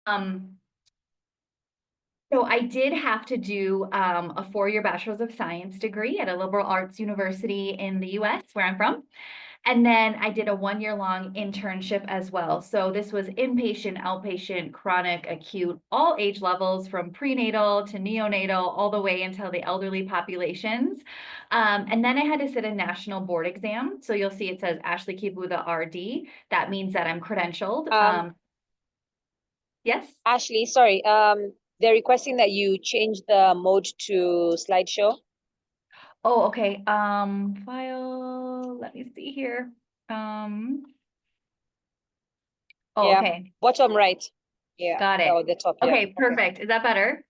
Um, so I did have to do a 4-year Bachelor's of Science degree at a liberal arts university in the US, where I'm from. And then I did a 1-year long internship as well. So this was inpatient, outpatient, chronic, acute, all age levels from prenatal to neonatal, all the way until the elderly populations. And then I had to sit a national board exam. So you'll see it says Ashley Kibutha RD. That means that I'm credentialed. Um, Yes. Ashley, sorry. They're requesting that you change the mode to slideshow. Oh, okay. File, let me see here. Um, oh, Yeah, okay. bottom right. Yeah, Got it. oh, the top. Yeah. Okay, Okay. perfect. Is that better?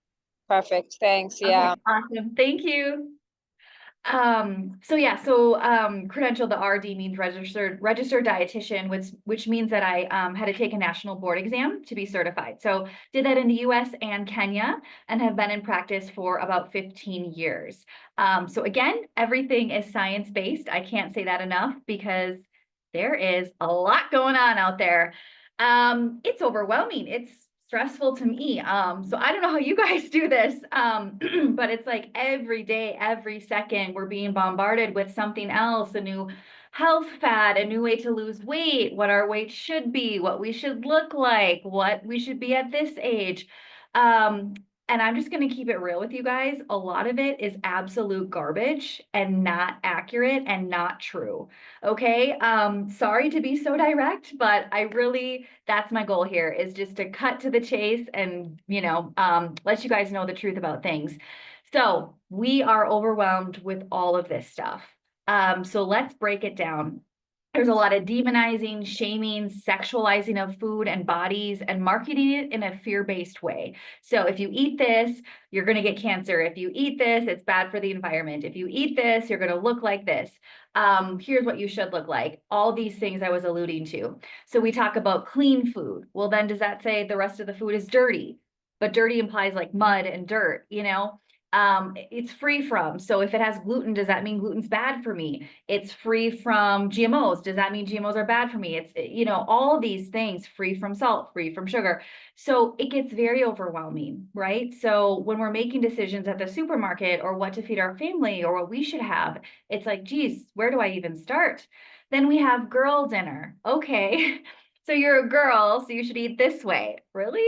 Perfect. Thanks. Yeah. Okay, awesome. Thank you. So credentialed, the RD means registered dietitian, which means that I had to take a national board exam to be certified. So did that in the US and Kenya and have been in practice for about 15 years. So again, everything is science-based. I can't say that enough because there is a lot going on out there. It's overwhelming. It's stressful to me. So I don't know how you guys do this, but it's like every day, every second, we're being bombarded with something else, a new health fad, a new way to lose weight, what our weight should be, what we should look like, what we should be at this age. Um, and I'm just going to keep it real with you guys. A lot of it is absolute garbage and not accurate and not true. Okay. Sorry to be so direct, but that's my goal here is just to cut to the chase and, let you guys know the truth about things. So we are overwhelmed with all of this stuff. So let's break it down. There's a lot of demonizing, shaming, sexualizing of food and bodies, and marketing it in a fear-based way. So if you eat this, you're going to get cancer. If you eat this, it's bad for the environment. If you eat this, you're going to look like this. Here's what you should look like. All these things I was alluding to. So we talk about clean food. Well, then does that say the rest of the food is dirty? But dirty implies like mud and dirt. It's free from. So if it has gluten, does that mean gluten's bad for me? It's free from GMOs. Does that mean GMOs are bad for me? All these things, free from salt, free from sugar. So it gets very overwhelming, right? So when we're making decisions at the supermarket or what to feed our family or what we should have, it's like, geez, where do I even start? Then we have girl dinner. Okay. So you're a girl, so you should eat this way. Really?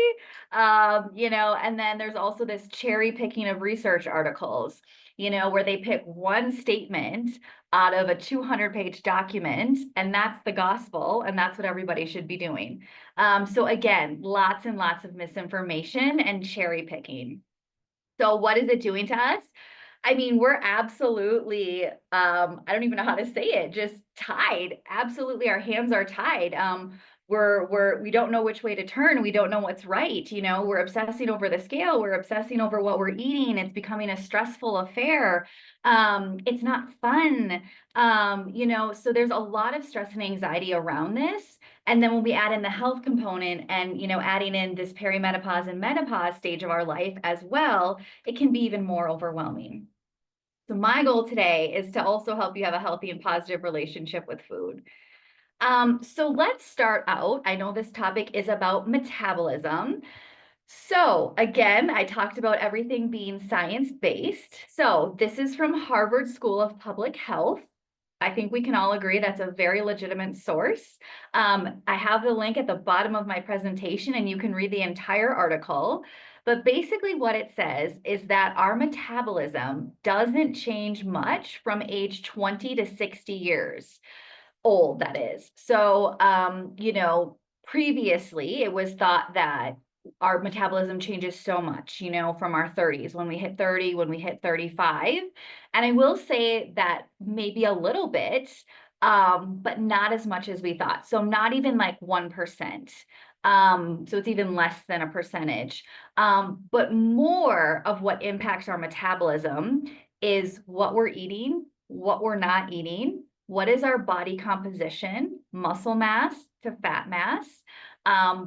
And then there's also this cherry picking of research articles, where they pick one statement out of a 200-page document, and that's the gospel, and that's what everybody should be doing. So again, lots and lots of misinformation and cherry picking. So what is it doing to us? I mean, we're absolutely, I don't even know how to say it, just tied. Absolutely, our hands are tied. We don't know which way to turn. We don't know what's right. We're obsessing over the scale. We're obsessing over what we're eating. It's becoming a stressful affair. It's not fun. So there's a lot of stress and anxiety around this. And then when we add in the health component and, adding in this perimenopause and menopause stage of our life as well, it can be even more overwhelming. So my goal today is to also help you have a healthy and positive relationship with food. So let's start out. I know this topic is about metabolism. So again, I talked about everything being science-based. So this is from Harvard School of Public Health. I think we can all agree that's a very legitimate source. I have the link at the bottom of my presentation and you can read the entire article. But basically what it says is that our metabolism doesn't change much from age 20 to 60 years old, that is. So, previously it was thought that our metabolism changes so much, from our 30s, when we hit 30, when we hit 35. And I will say that maybe a little bit, but not as much as we thought. So not even like 1%. So it's even less than a percentage. But more of what impacts our metabolism is what we're eating, what we're not eating, what is our body composition, muscle mass to fat mass,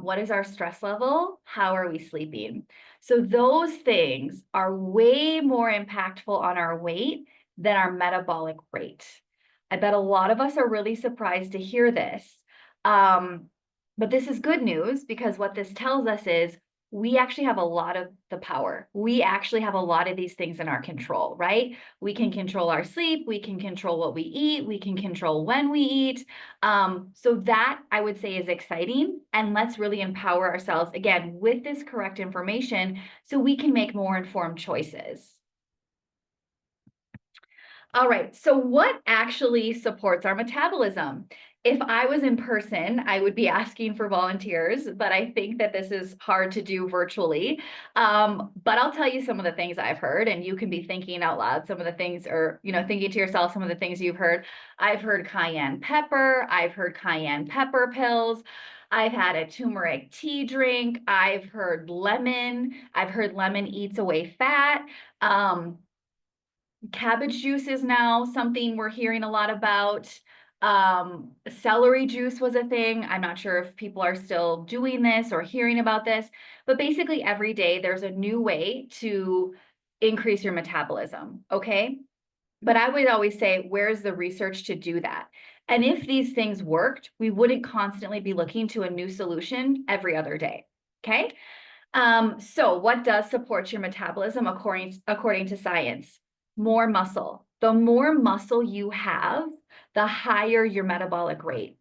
what is our stress level, how are we sleeping? So those things are way more impactful on our weight than our metabolic rate. I bet a lot of us are really surprised to hear this. But this is good news because what this tells us is we actually have a lot of the power. We actually have a lot of these things in our control, right? We can control our sleep. We can control what we eat. We can control when we eat. So that I would say is exciting. And let's really empower ourselves again with this correct information so we can make more informed choices. All right, so what actually supports our metabolism? If I was in person, I would be asking for volunteers, but I think that this is hard to do virtually. But I'll tell you some of the things I've heard, and you can be thinking out loud some of the things, or thinking to yourself some of the things you've heard. I've heard cayenne pepper. I've heard cayenne pepper pills. I've had a turmeric tea drink. I've heard lemon. I've heard lemon eats away fat. Cabbage juice is now something we're hearing a lot about. Celery juice was a thing. I'm not sure if people are still doing this or hearing about this, but basically every day there's a new way to increase your metabolism, okay? But I would always say, where's the research to do that? And if these things worked, we wouldn't constantly be looking to a new solution every other day, okay? So what does support your metabolism according to science? More muscle. The more muscle you have, the higher your metabolic rate.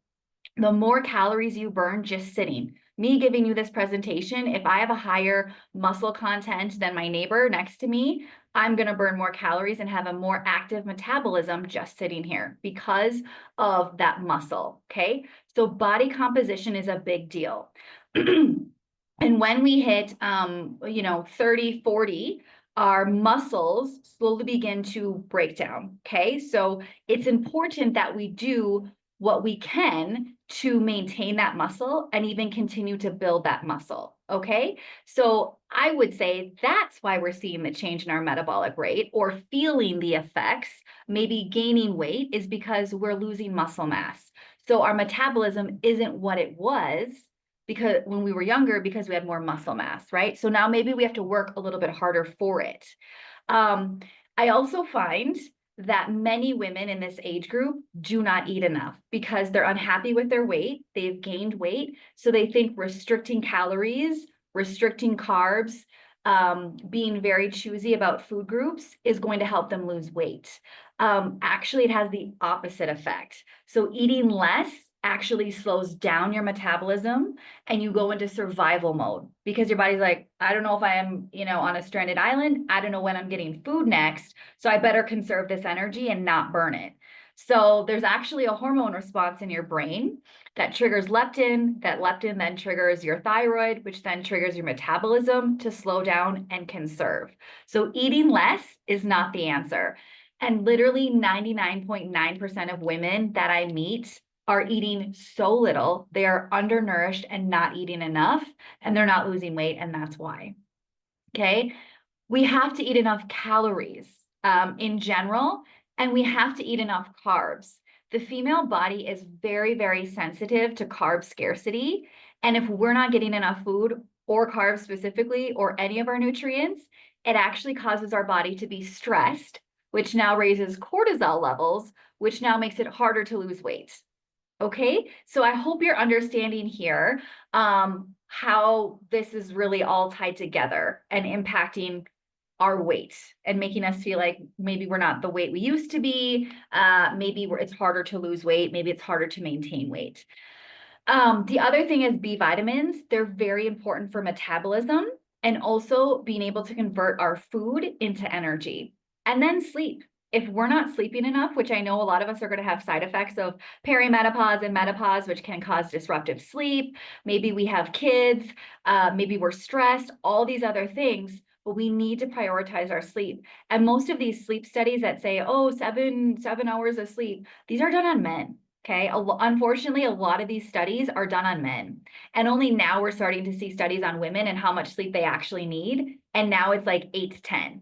The more calories you burn just sitting. Me giving you this presentation, if I have a higher muscle content than my neighbor next to me, I'm going to burn more calories and have a more active metabolism just sitting here because of that muscle, okay? So body composition is a big deal. And when we hit, 30, 40, our muscles slowly begin to break down, okay? So it's important that we do what we can to maintain that muscle and even continue to build that muscle, okay? So I would say that's why we're seeing the change in our metabolic rate or feeling the effects, maybe gaining weight, is because we're losing muscle mass. So our metabolism isn't what it was because when we were younger, because we had more muscle mass, right? So now maybe we have to work a little bit harder for it. I also find that many women in this age group do not eat enough because they're unhappy with their weight. They've gained weight. So they think restricting calories, restricting carbs, being very choosy about food groups is going to help them lose weight. Actually, it has the opposite effect. So eating less actually slows down your metabolism and you go into survival mode because your body's like, I don't know if I am, on a stranded island. I don't know when I'm getting food next. So I better conserve this energy and not burn it. So there's actually a hormone response in your brain that triggers leptin. That leptin then triggers your thyroid, which then triggers your metabolism to slow down and conserve. So eating less is not the answer. And literally 99.9% of women that I meet are eating so little, they are undernourished and not eating enough, and they're not losing weight, and that's why. Okay, we have to eat enough calories in general, and we have to eat enough carbs. The female body is very, very sensitive to carb scarcity, and if we're not getting enough food or carbs specifically, or any of our nutrients, it actually causes our body to be stressed, which now raises cortisol levels, which now makes it harder to lose weight. Okay, so I hope you're understanding here how this is really all tied together and impacting our weight and making us feel like maybe we're not the weight we used to be. Maybe it's harder to lose weight. Maybe it's harder to maintain weight. The other thing is B vitamins. They're very important for metabolism and also being able to convert our food into energy. And then sleep. If we're not sleeping enough, which I know a lot of us are going to have side effects of perimenopause and menopause, which can cause disruptive sleep. Maybe we have kids, maybe we're stressed, all these other things, but we need to prioritize our sleep. And most of these sleep studies that say, oh, seven hours of sleep, these are done on men. Okay, unfortunately, a lot of these studies are done on men. And only now we're starting to see studies on women and how much sleep they actually need. And now it's like 8 to 10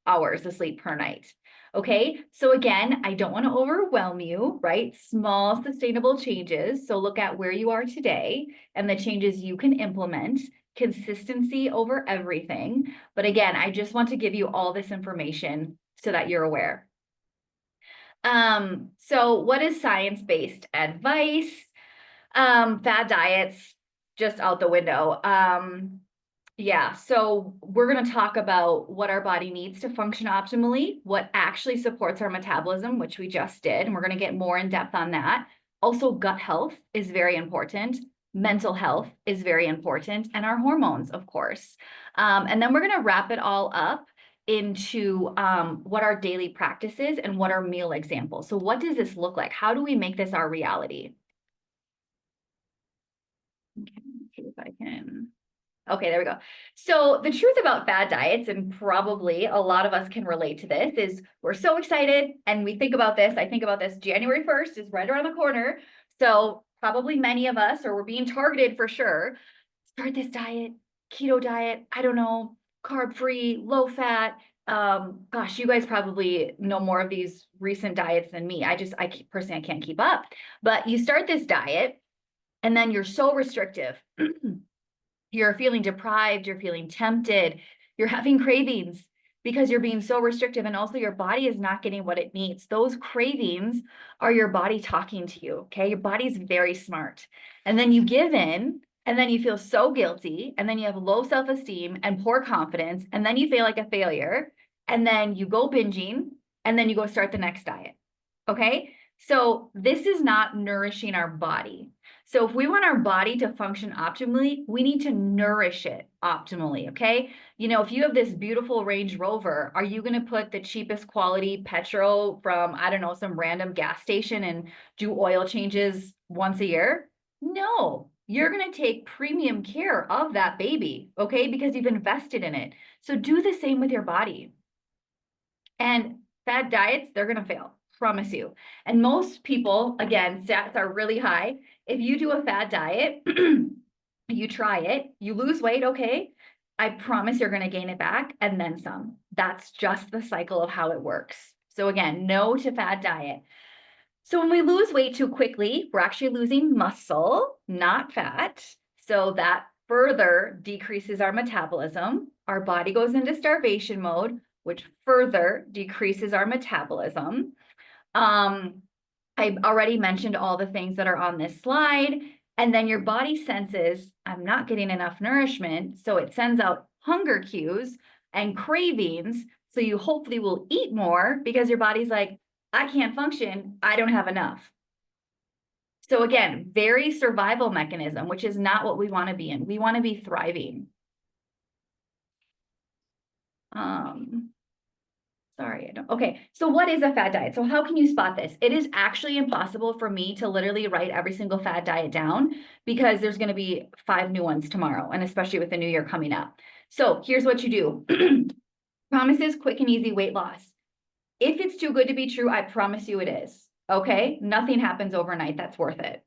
hours of sleep per night. Okay, so again, I don't want to overwhelm you, right? Small sustainable changes. So look at where you are today and the changes you can implement, consistency over everything. But again, I just want to give you all this information so that you're aware. So what is science-based advice? Fad diets, just out the window. Yeah, so we're going to talk about what our body needs to function optimally, what actually supports our metabolism, which we just did, and we're going to get more in depth on that. Also, gut health is very important. Mental health is very important, and our hormones, of course. And then we're going to wrap it all up into what our daily practice is and what our meal examples. So what does this look like? How do we make this our reality? Okay, let's see if I can. Okay, there we go. So the truth about fad diets, and probably a lot of us can relate to this, is we're so excited and we think about this. I think about this January 1st is right around the corner. So probably many of us, or we're being targeted for sure, start this diet, keto diet, I don't know, carb free, low fat. Gosh, you guys probably know more of these recent diets than me. Personally, I can't keep up. But you start this diet and then you're so restrictive. You're feeling deprived, you're feeling tempted, you're having cravings because you're being so restrictive, and also your body is not getting what it needs. Those cravings are your body talking to you, okay? Your body's very smart. And then you give in, and then you feel so guilty, and then you have low self-esteem and poor confidence, and then you feel like a failure, and then you go binging, and then you go start the next diet, okay? So this is not nourishing our body. So if we want our body to function optimally, we need to nourish it optimally, okay? You know, if you have this beautiful Range Rover, are you going to put the cheapest quality petrol from, I don't know, some random gas station and do oil changes once a year? No, you're going to take premium care of that baby, okay? Because you've invested in it. So do the same with your body. And fad diets, they're going to fail, promise you. And most people, again, stats are really high. If you do a fad diet, you try it, you lose weight, okay, I promise you're going to gain it back and then some. That's just the cycle of how it works. So again, no to fad diet. So when we lose weight too quickly, we're actually losing muscle, not fat. So that further decreases our metabolism. Our body goes into starvation mode, which further decreases our metabolism. I already mentioned all the things that are on this slide. And then your body senses, I'm not getting enough nourishment. So it sends out hunger cues and cravings. So you hopefully will eat more because your body's like, I can't function. I don't have enough. So again, very survival mechanism, which is not what we want to be in. We want to be thriving. Sorry, I don't. Okay, so what is a fad diet? So how can you spot this? It is actually impossible for me to literally write every single fad diet down because there's going to be 5 new ones tomorrow, and especially with the new year coming up. So here's what you do. Promises quick and easy weight loss. If it's too good to be true, I promise you it is. Okay, nothing happens overnight that's worth it.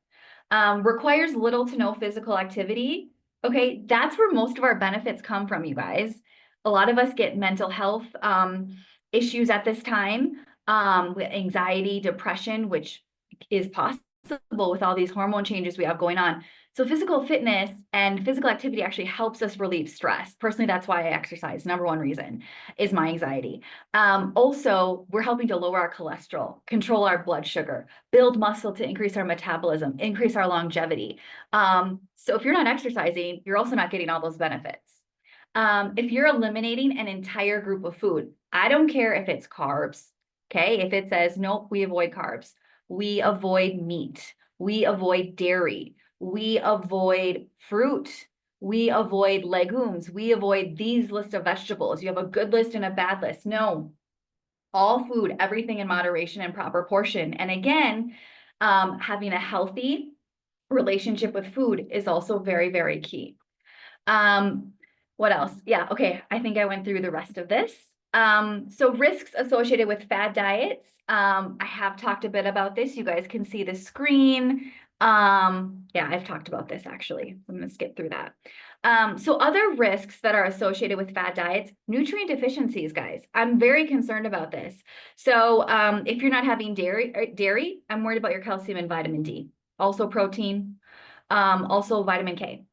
Requires little to no physical activity. Okay, that's where most of our benefits come from, you guys. A lot of us get mental health issues at this time, with anxiety, depression, which is possible with all these hormone changes we have going on. So physical fitness and physical activity actually helps us relieve stress. Personally, that's why I exercise. Number one reason is my anxiety. Also, we're helping to lower our cholesterol, control our blood sugar, build muscle to increase our metabolism, increase our longevity. So if you're not exercising, you're also not getting all those benefits. If you're eliminating an entire group of food, I don't care if it's carbs, okay? If it says, nope, we avoid carbs, we avoid meat, we avoid dairy, we avoid fruit, we avoid legumes, we avoid these lists of vegetables. You have a good list and a bad list. No, all food, everything in moderation and proper portion. And again, having a healthy relationship with food is also very, very key. What else? Yeah, okay. I think I went through the rest of this. So risks associated with fad diets. I have talked a bit about this. You guys can see the screen. Yeah, I've talked about this actually. I'm going to skip through that. So other risks that are associated with fad diets, nutrient deficiencies, guys. I'm very concerned about this. So if you're not having dairy, I'm worried about your calcium and vitamin D. Also protein, also vitamin K.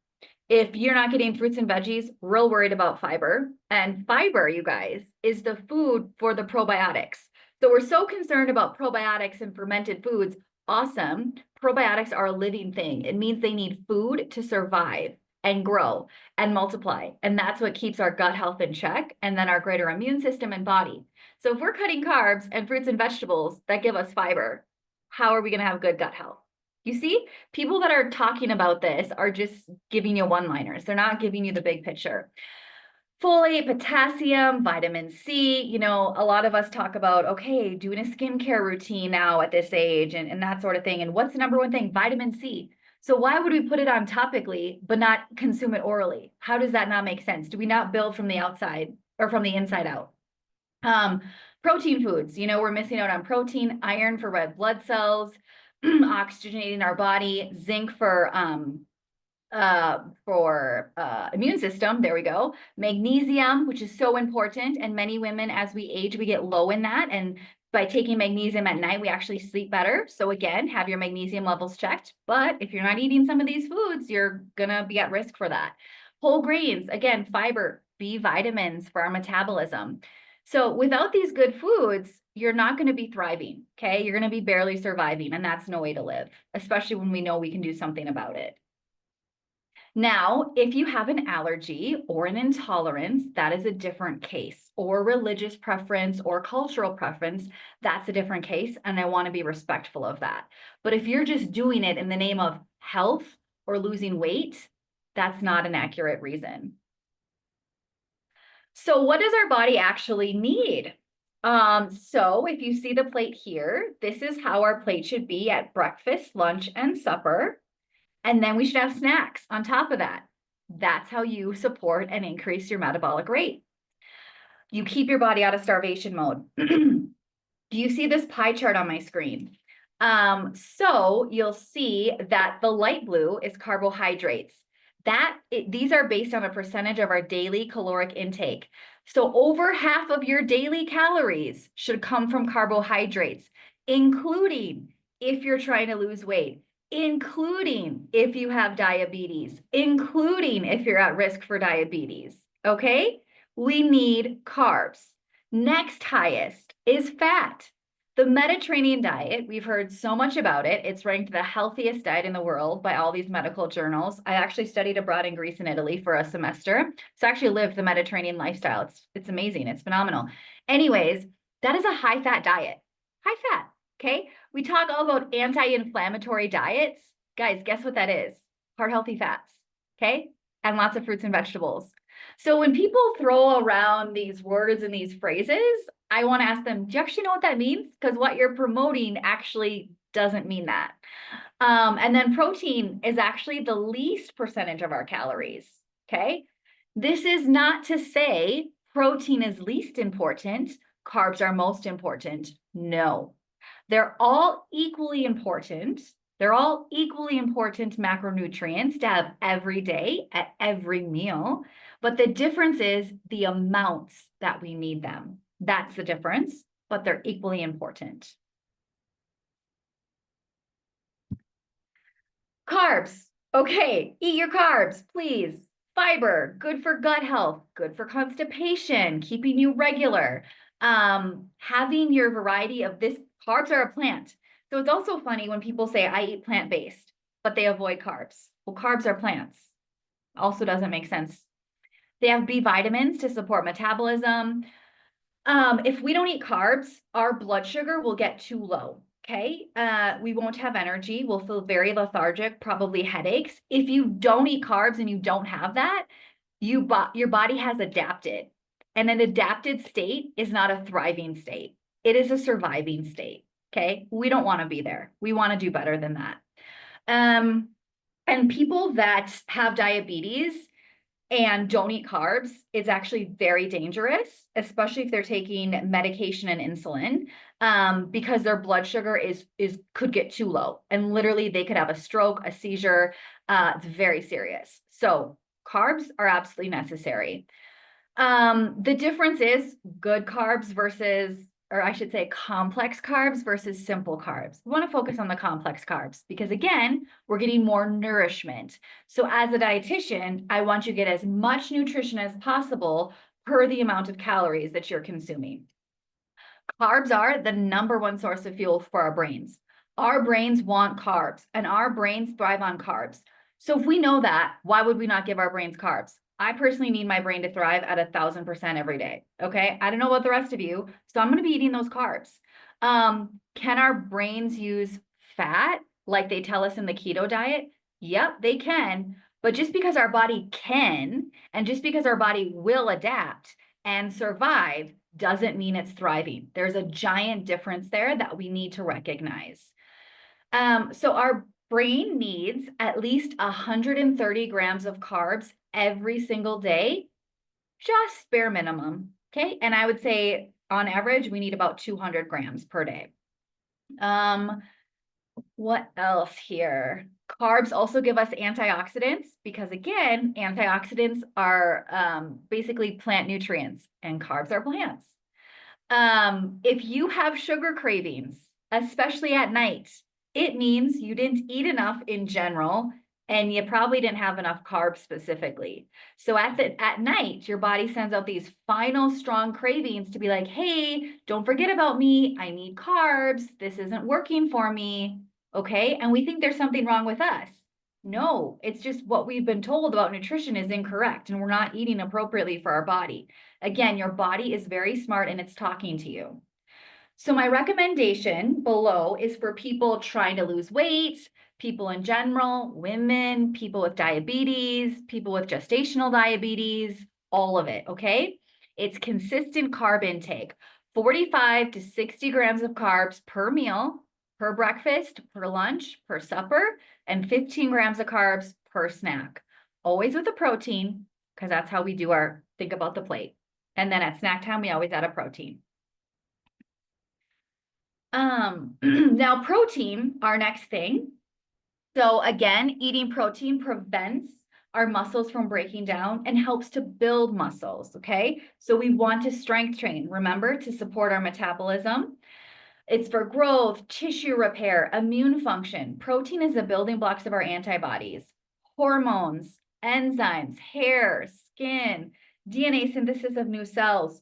If you're not getting fruits and veggies, real worried about fiber. And fiber, you guys, is the food for the probiotics. So we're so concerned about probiotics and fermented foods. Awesome. Probiotics are a living thing. It means they need food to survive. and grow and multiply. And that's what keeps our gut health in check, and then our greater immune system and body. So if we're cutting carbs and fruits and vegetables that give us fiber, how are we going to have good gut health? You see, people that are talking about this are just giving you one-liners. They're not giving you the big picture. Folate, potassium, vitamin C, you know, a lot of us talk about, okay, doing a skincare routine now at this age and that sort of thing. And what's the number one thing? Vitamin C. So why would we put it on topically, but not consume it orally? How does that not make sense? Do we not build from the outside or from the inside out? Protein foods, you know, we're missing out on protein, iron for red blood cells, oxygenating our body, zinc for immune system. There we go. Magnesium, which is so important. And many women, as we age, we get low in that. And by taking magnesium at night, we actually sleep better. So again, have your magnesium levels checked. But if you're not eating some of these foods, you're gonna be at risk for that. Whole grains, again, fiber, B vitamins for our metabolism. So without these good foods, you're not going to be thriving, okay? You're going to be barely surviving, and that's no way to live, especially when we know we can do something about it. Now, if you have an allergy or an intolerance, that is a different case, or religious preference or cultural preference, that's a different case, and I want to be respectful of that. But if you're just doing it in the name of health or losing weight, that's not an accurate reason. So what does our body actually need? So if you see the plate here, this is how our plate should be at breakfast, lunch, and supper. And then we should have snacks on top of that. That's how you support and increase your metabolic rate. You keep your body out of starvation mode. Do you see this pie chart on my screen? So you'll see that the light blue is carbohydrates. These are based on a percentage of our daily caloric intake. So over half of your daily calories should come from carbohydrates, including if you're trying to lose weight, including if you have diabetes, including if you're at risk for diabetes, okay? We need carbs. Next highest is fat. The Mediterranean diet, we've heard so much about it. It's ranked the healthiest diet in the world by all these medical journals. I actually studied abroad in Greece and Italy for a semester. So I actually lived the Mediterranean lifestyle. It's amazing. It's phenomenal. Anyways, that is a high fat diet. High fat, okay? We talk all about anti-inflammatory diets. Guys, guess what that is? Heart healthy fats, okay? And lots of fruits and vegetables. So when people throw around these words and these phrases, I want to ask them, do you actually know what that means? Because what you're promoting actually doesn't mean that. And then protein is actually the least percentage of our calories, okay? This is not to say protein is least important, carbs are most important. No, they're all equally important. They're all equally important macronutrients to have every day at every meal. But the difference is the amounts that we need them. That's the difference, but they're equally important. Carbs. Okay, eat your carbs, please. Fiber, good for gut health, good for constipation, keeping you regular. Having your variety of this, carbs are a plant. So it's also funny when people say, I eat plant-based, but they avoid carbs. Well, carbs are plants. Also doesn't make sense. They have B vitamins to support metabolism. If we don't eat carbs, our blood sugar will get too low, okay? We won't have energy. We'll feel very lethargic, probably headaches. If you don't eat carbs and you don't have that, your body has adapted. And an adapted state is not a thriving state. It is a surviving state, okay? We don't want to be there. We want to do better than that. And people that have diabetes and don't eat carbs is actually very dangerous, especially if they're taking medication and insulin, because their blood sugar could get too low, and literally they could have a stroke, a seizure. It's very serious. So carbs are absolutely necessary. The difference is good carbs versus, or I should say complex carbs versus simple carbs. We want to focus on the complex carbs because again, we're getting more nourishment. So as a dietitian, I want you to get as much nutrition as possible per the amount of calories that you're consuming. Carbs are the #1 source of fuel for our brains. Our brains want carbs and our brains thrive on carbs. So if we know that, why would we not give our brains carbs? I personally need my brain to thrive at 1,000% every day. Okay. I don't know about the rest of you. So I'm going to be eating those carbs. Can our brains use fat like they tell us in the keto diet? Yep, they can. But just because our body can, and just because our body will adapt and survive, doesn't mean it's thriving. There's a giant difference there that we need to recognize. So our brain needs at least 130 grams of carbs every single day, just bare minimum. Okay. And I would say on average, we need about 200 grams per day. What else here? Carbs also give us antioxidants because, again, antioxidants are basically plant nutrients, and carbs are plants. If you have sugar cravings, especially at night, it means you didn't eat enough in general, and you probably didn't have enough carbs specifically. So at night, your body sends out these final strong cravings to be like, hey, don't forget about me. I need carbs. This isn't working for me. Okay. And we think there's something wrong with us. No, it's just what we've been told about nutrition is incorrect, and we're not eating appropriately for our body. Again, your body is very smart and it's talking to you. So my recommendation below is for people trying to lose weight, people in general, women, people with diabetes, people with gestational diabetes, all of it, okay? It's consistent carb intake, 45 to 60 grams of carbs per meal, per breakfast, per lunch, per supper, and 15 grams of carbs per snack. Always with a protein, because that's how we do our think about the plate. And then at snack time, we always add a protein. Now protein, our next thing. So again, eating protein prevents our muscles from breaking down and helps to build muscles, okay? So we want to strength train, remember, to support our metabolism. It's for growth, tissue repair, immune function. Protein is the building blocks of our antibodies, hormones, enzymes, hair, skin, DNA synthesis of new cells.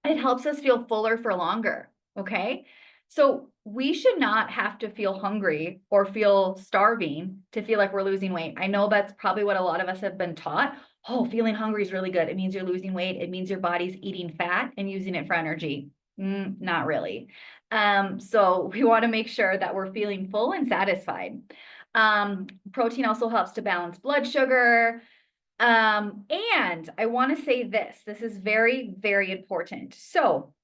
It helps us feel fuller for longer, okay? So we should not have to feel hungry or feel starving to feel like we're losing weight. I know that's probably what a lot of us have been taught. Oh, feeling hungry is really good. It means you're losing weight. It means your body's eating fat and using it for energy. Not really. So we want to make sure that we're feeling full and satisfied. Protein also helps to balance blood sugar. And I want to say this is very, very important. So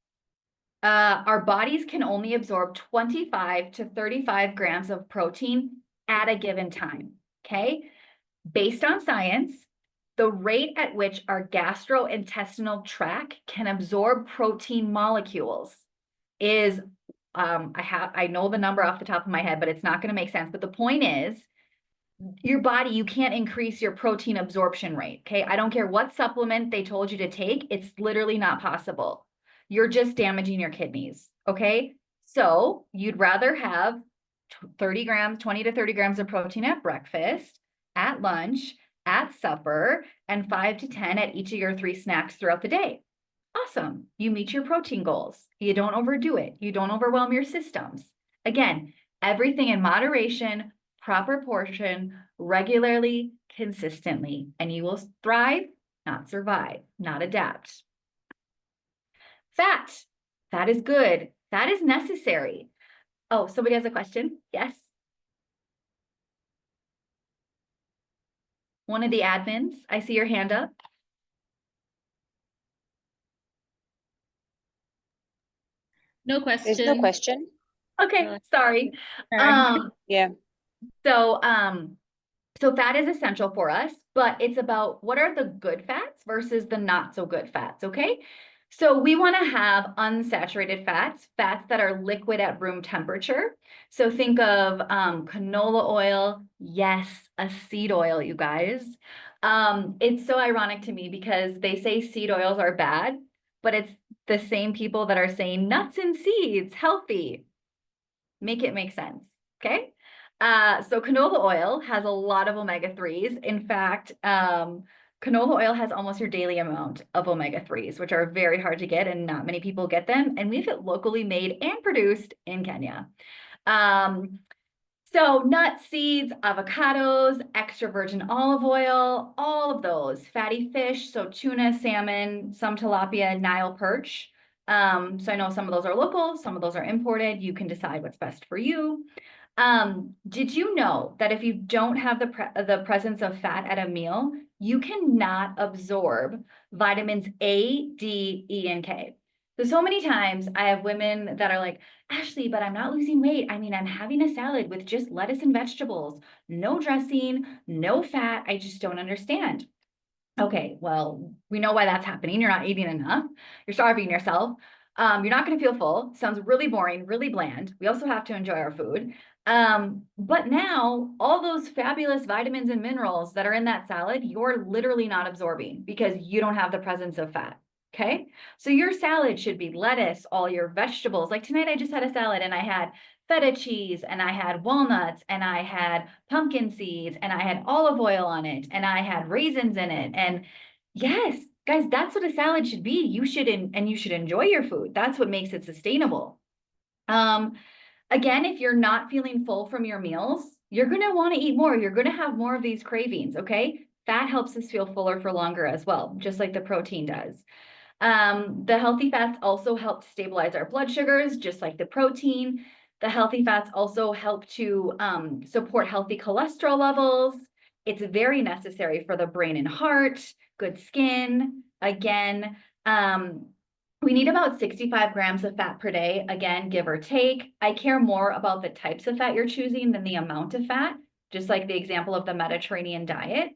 our bodies can only absorb 25 to 35 grams of protein at a given time, okay? Based on science, the rate at which our gastrointestinal tract can absorb protein molecules is, I know the number off the top of my head, but it's not going to make sense. But the point is, your body, you can't increase your protein absorption rate, okay? I don't care what supplement they told you to take, it's literally not possible. You're just damaging your kidneys, okay? So you'd rather have 30 grams, 20 to 30 grams of protein at breakfast, at lunch, at supper, and 5 to 10 at each of your 3 snacks throughout the day. Awesome. You meet your protein goals. You don't overdo it. You don't overwhelm your systems. Again, everything in moderation, proper portion, regularly, consistently, and you will thrive, not survive, not adapt. Fat. Fat is good. Fat is necessary. Oh, somebody has a question? Yes. One of the admins, I see your hand up. No question. There's no question. Okay, sorry. Yeah. So fat is essential for us, but it's about what are the good fats versus the not so good fats, okay? So we want to have unsaturated fats, fats that are liquid at room temperature. So think of canola oil, yes, a seed oil, you guys. It's so ironic to me because they say seed oils are bad, but it's the same people that are saying nuts and seeds, healthy. Make it make sense, okay? So canola oil has a lot of omega-3s. In fact, canola oil has almost your daily amount of omega-3s, which are very hard to get and not many people get them. And we have it locally made and produced in Kenya. So nuts, seeds, avocados, extra virgin olive oil, all of those, fatty fish, so tuna, salmon, some tilapia, Nile perch. So I know some of those are local, some of those are imported. You can decide what's best for you. Did you know that if you don't have the presence of fat at a meal, you cannot absorb vitamins A, D, E, and K? So many times I have women that are like, Ashley, but I'm not losing weight. I mean, I'm having a salad with just lettuce and vegetables, no dressing, no fat. I just don't understand. Okay, well, we know why that's happening. You're not eating enough. You're starving yourself. You're not going to feel full. Sounds really boring, really bland. We also have to enjoy our food. But now all those fabulous vitamins and minerals that are in that salad, you're literally not absorbing because you don't have the presence of fat. Okay. So your salad should be lettuce, all your vegetables. Like tonight, I just had a salad and I had feta cheese and I had walnuts and I had pumpkin seeds and I had olive oil on it and I had raisins in it. And yes, guys, that's what a salad should be. You should, and you should enjoy your food. That's what makes it sustainable. Again, if you're not feeling full from your meals, you're going to want to eat more. You're going to have more of these cravings. Okay. Fat helps us feel fuller for longer as well, just like the protein does. The healthy fats also help to stabilize our blood sugars, just like the protein. The healthy fats also help to support healthy cholesterol levels. It's very necessary for the brain and heart, good skin. Again, we need about 65 grams of fat per day, again, give or take. I care more about the types of fat you're choosing than the amount of fat, just like the example of the Mediterranean diet.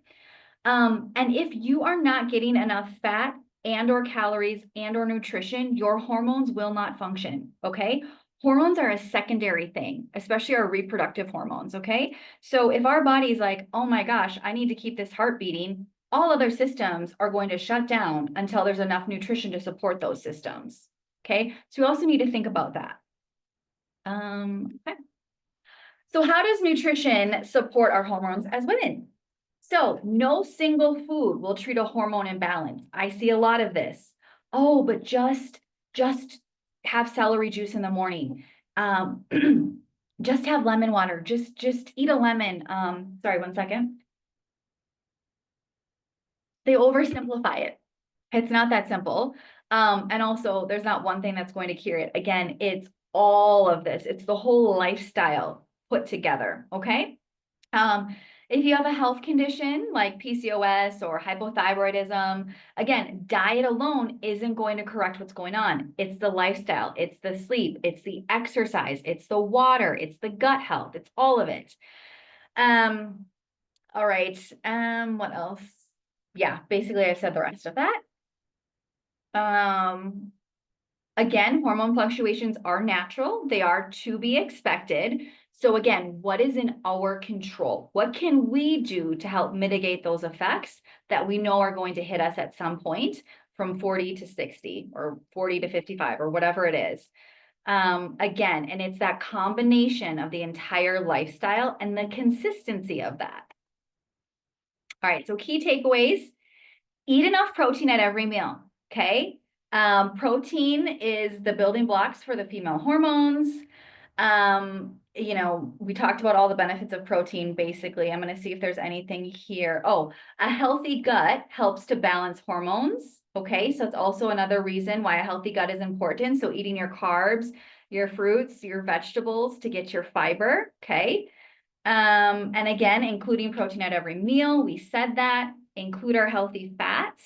And if you are not getting enough fat and or calories and or nutrition, your hormones will not function, okay? Hormones are a secondary thing, especially our reproductive hormones, okay? So if our body's like, oh my gosh, I need to keep this heart beating, all other systems are going to shut down until there's enough nutrition to support those systems, okay? So we also need to think about that. Okay. So how does nutrition support our hormones as women? So no single food will treat a hormone imbalance. I see a lot of this. Oh, but just have celery juice in the morning. Just have lemon water. Just eat a lemon. Sorry, one second. They oversimplify it. It's not that simple. And also there's not one thing that's going to cure it. Again, it's all of this. It's the whole lifestyle put together. Okay. If you have a health condition like PCOS or hypothyroidism, again, diet alone isn't going to correct what's going on. It's the lifestyle, it's the sleep, it's the exercise, it's the water, it's the gut health, it's all of it. All right. What else? Yeah, basically I said the rest of that. Again, hormone fluctuations are natural. They are to be expected. So again, what is in our control? What can we do to help mitigate those effects that we know are going to hit us at some point from 40 to 60 or 40 to 55 or whatever it is? Again, and it's that combination of the entire lifestyle and the consistency of that. All right, so key takeaways: eat enough protein at every meal, okay? Protein is the building blocks for the female hormones. You know, we talked about all the benefits of protein, basically. I'm going to see if there's anything here. Oh, a healthy gut helps to balance hormones. Okay, so it's also another reason why a healthy gut is important. So eating your carbs, your fruits, your vegetables to get your fiber. Okay. And again, including protein at every meal. We said that. Include our healthy fats.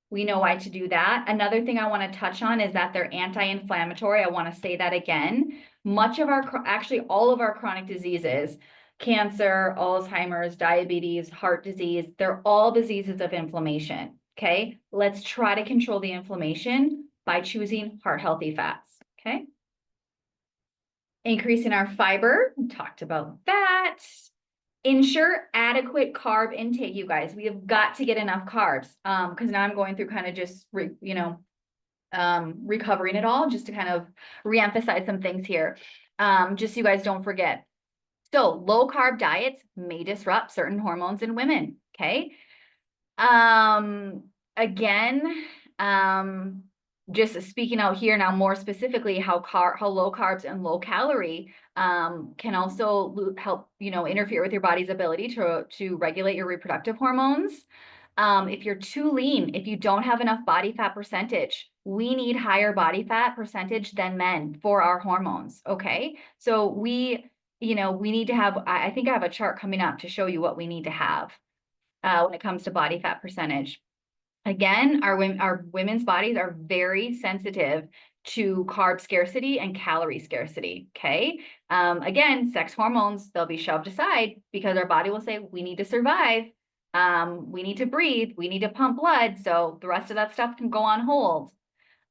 We know why to do that. Another thing I want to touch on is that they're anti-inflammatory. I want to say that again. Much of our, actually all of our chronic diseases, cancer, Alzheimer's, diabetes, heart disease, they're all diseases of inflammation. Okay. Let's try to control the inflammation by choosing heart healthy fats. Okay. Increasing our fiber, we talked about that. Ensure adequate carb intake, you guys. We have got to get enough carbs because now I'm going through kind of just, recovering it all just to kind of reemphasize some things here. Just so you guys don't forget. So low carb diets may disrupt certain hormones in women, okay? Again, just speaking out here now more specifically how low carbs and low calorie can also help, interfere with your body's ability to regulate your reproductive hormones. If you're too lean, if you don't have enough body fat percentage, we need higher body fat percentage than men for our hormones. Okay. So we need to have, I think I have a chart coming up to show you what we need to have when it comes to body fat percentage. Again, our women's bodies are very sensitive to carb scarcity and calorie scarcity. Okay. Again, sex hormones, they'll be shoved aside because our body will say, we need to survive. We need to breathe. We need to pump blood. So the rest of that stuff can go on hold.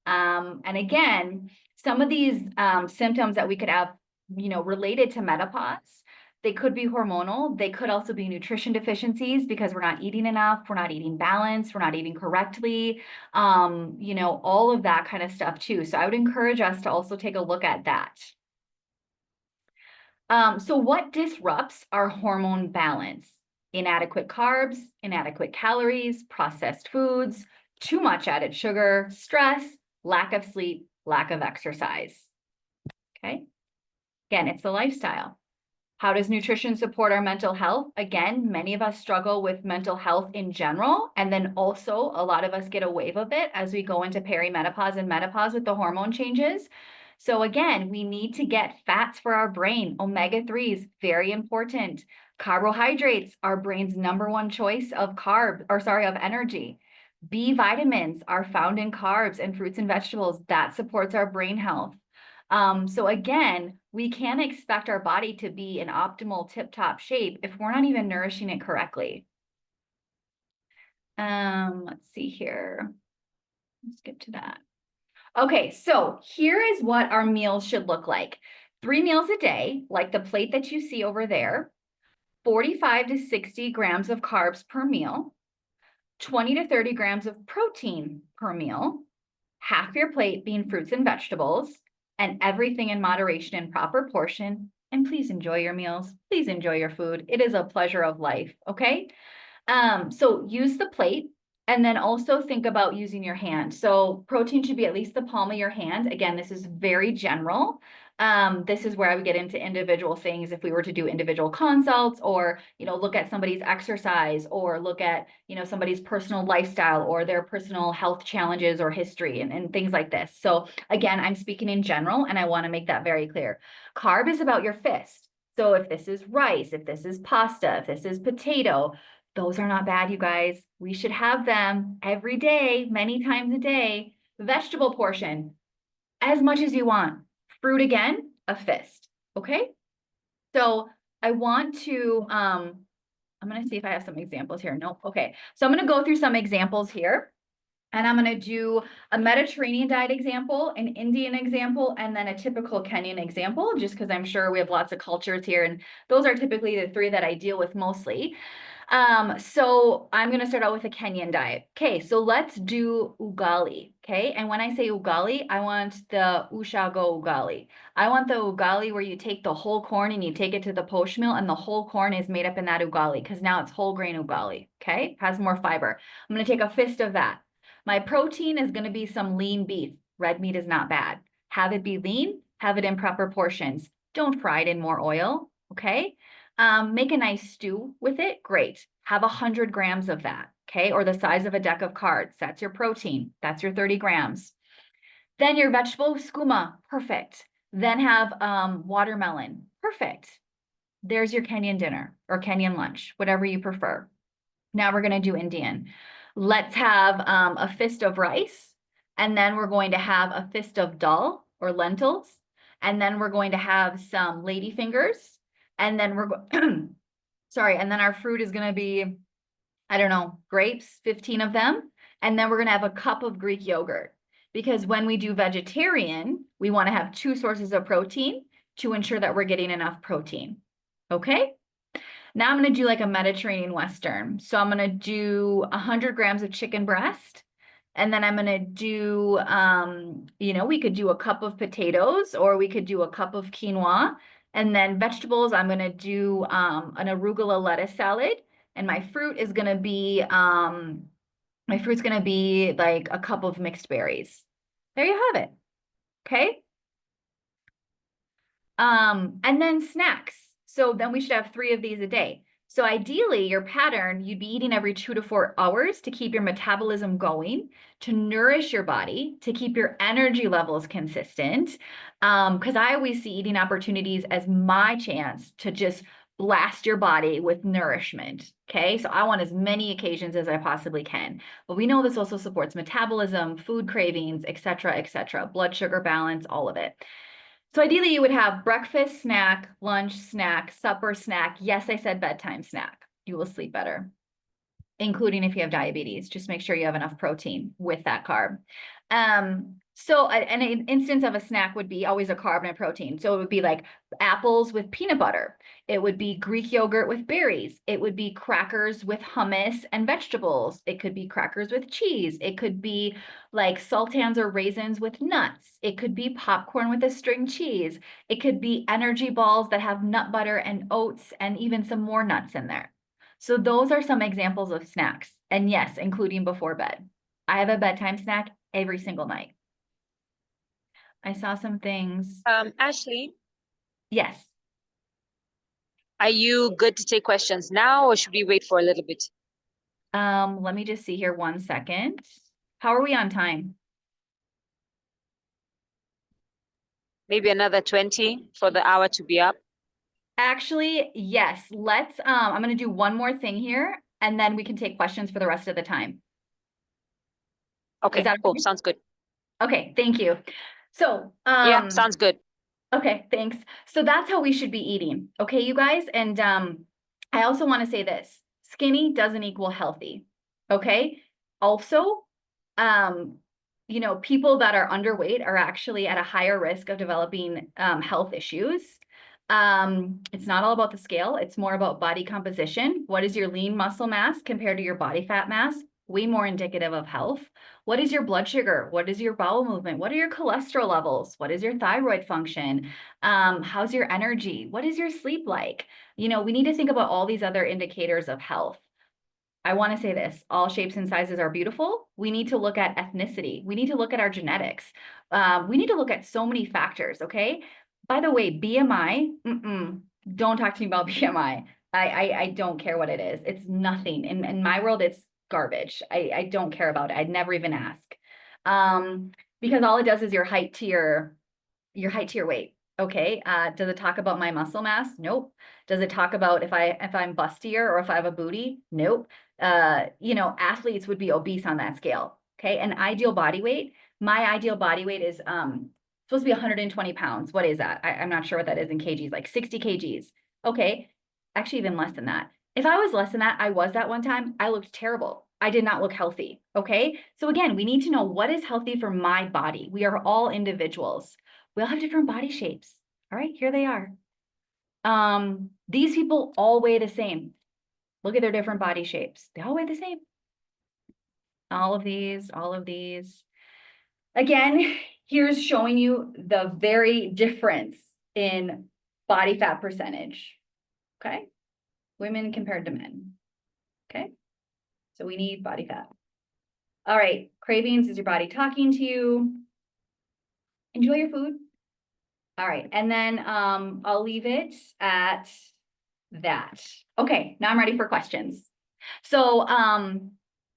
And again, some of these symptoms that we could have, related to menopause, they could be hormonal. They could also be nutrition deficiencies because we're not eating enough. We're not eating balanced. We're not eating correctly. All of that kind of stuff too. So I would encourage us to also take a look at that. So what disrupts our hormone balance? Inadequate carbs, inadequate calories, processed foods, too much added sugar, stress, lack of sleep, lack of exercise. Okay. Again, it's the lifestyle. How does nutrition support our mental health? Again, many of us struggle with mental health in general. And then also a lot of us get a wave of it as we go into perimenopause and menopause with the hormone changes. So again, we need to get fats for our brain. Omega-3s, very important. Carbohydrates, our brain's #1 choice of energy. B vitamins are found in carbs and fruits and vegetables. That supports our brain health. So again, we can't expect our body to be in optimal tip-top shape if we're not even nourishing it correctly. Let's see here. Let's get to that. Okay, so here is what our meals should look like. 3 meals a day, like the plate that you see over there, 45 to 60 grams of carbs per meal, 20 to 30 grams of protein per meal, half your plate being fruits and vegetables, and everything in moderation and proper portion. And please enjoy your meals. Please enjoy your food. It is a pleasure of life, okay? So use the plate. And then also think about using your hand. So protein should be at least the palm of your hand. Again, this is very general. This is where I would get into individual things if we were to do individual consults or, look at somebody's exercise or look at, somebody's personal lifestyle or their personal health challenges or history and things like this. So again, I'm speaking in general and I want to make that very clear. Carb is about your fist. So if this is rice, if this is pasta, if this is potato, those are not bad, you guys. We should have them every day, many times a day. Vegetable portion, as much as you want. Fruit again, a fist, okay? So I want to, I'm gonna see if I have some examples here. Nope, okay. So I'm gonna go through some examples here. And I'm gonna do a Mediterranean diet example, an Indian example, and then a typical Kenyan example, just because I'm sure we have lots of cultures here. And those are typically the 3 that I deal with mostly. So I'm going to start out with a Kenyan diet. Okay, so let's do ugali. Okay, and when I say ugali, I want the ushago ugali. I want the ugali where you take the whole corn and you take it to the posh mill and the whole corn is made up in that ugali because now it's whole grain ugali. Okay, has more fiber. I'm going to take a fist of that. My protein is going to be some lean beef. Red meat is not bad. Have it be lean, have it in proper portions. Don't fry it in more oil. Okay. Make a nice stew with it. Great. Have 100 grams of that. Okay. Or the size of a deck of cards. That's your protein. That's your 30 grams. Then your vegetable skooma. Perfect. Then have watermelon. Perfect. There's your Kenyan dinner or Kenyan lunch, whatever you prefer. Now we're going to do Indian. Let's have a fist of rice. And then we're going to have a fist of dal or lentils. And then we're going to have some lady fingers. And then and then our fruit is going to be, I don't know, grapes, 15 of them. And then we're going to have a cup of Greek yogurt because when we do vegetarian, we want to have 2 sources of protein to ensure that we're getting enough protein. Okay. Now I'm going to do like a Mediterranean Western. So I'm going to do 100 grams of chicken breast. And then I'm going to do, we could do a cup of potatoes or we could do a cup of quinoa. And then vegetables, I'm going to do an arugula lettuce salad. And my fruit is going to be, like a cup of mixed berries. There you have it. Okay. And then snacks. So then we should have 3 of these a day. So ideally, your pattern, you'd be eating every 2 to 4 hours to keep your metabolism going, to nourish your body, to keep your energy levels consistent. Because I always see eating opportunities as my chance to just blast your body with nourishment. Okay, so I want as many occasions as I possibly can. But we know this also supports metabolism, food cravings, et cetera, blood sugar balance, all of it. So ideally you would have breakfast snack, lunch snack, supper snack. Yes, I said bedtime snack. You will sleep better, including if you have diabetes. Just make sure you have enough protein with that carb. So an instance of a snack would be always a carb and a protein. So it would be like apples with peanut butter. It would be Greek yogurt with berries. It would be crackers with hummus and vegetables. It could be crackers with cheese. It could be like sultans or raisins with nuts. It could be popcorn with a string cheese. It could be energy balls that have nut butter and oats and even some more nuts in there. So those are some examples of snacks. And yes, including before bed. I have a bedtime snack every single night. I saw some things. Ashley, Yes. are you good to take questions now, or should we wait for a little bit? Let me just see here 1 second. How are we on time? Maybe another 20 for the hour to be up. Actually, yes. Let's, I'm going to do one more thing here, and then we can take questions for the rest of the time. Okay, Is that cool. okay? Sounds good. Okay, thank you. So, Yeah, sounds good. okay, thanks. So that's how we should be eating. Okay, you guys. And I also want to say this, skinny doesn't equal healthy. Okay. Also, you know, people that are underweight are actually at a higher risk of developing health issues. It's not all about the scale. It's more about body composition. What is your lean muscle mass compared to your body fat mass? Way more indicative of health. What is your blood sugar? What is your bowel movement? What are your cholesterol levels? What is your thyroid function? How's your energy? What is your sleep like? You know, we need to think about all these other indicators of health. I want to say this, all shapes and sizes are beautiful. We need to look at ethnicity. We need to look at our genetics. We need to look at so many factors, okay? By the way, BMI, don't talk to me about BMI. I don't care what it is. It's nothing. In my world, it's garbage. I don't care about it. I'd never even ask. Because all it does is your height to your height to your weight. Okay. Does it talk about my muscle mass? Nope. Does it talk about if I'm bustier or if I have a booty? Nope. You know, athletes would be obese on that scale. Okay. And ideal body weight, my ideal body weight is supposed to be 120 pounds. What is that? I'm not sure what that is in kgs, like 60 kgs. Okay. Actually, even less than that. If I was less than that, I was that one time, I looked terrible. I did not look healthy. Okay. So again, we need to know what is healthy for my body. We are all individuals. We all have different body shapes. All right, here they are. These people all weigh the same. Look at their different body shapes. They all weigh the same. All of these. Again, here's showing you the very difference in body fat percentage. Okay. Women compared to men. Okay. So we need body fat. All right. Cravings is your body talking to you. Enjoy your food. All right. And then I'll leave it at that. Okay. Now I'm ready for questions. So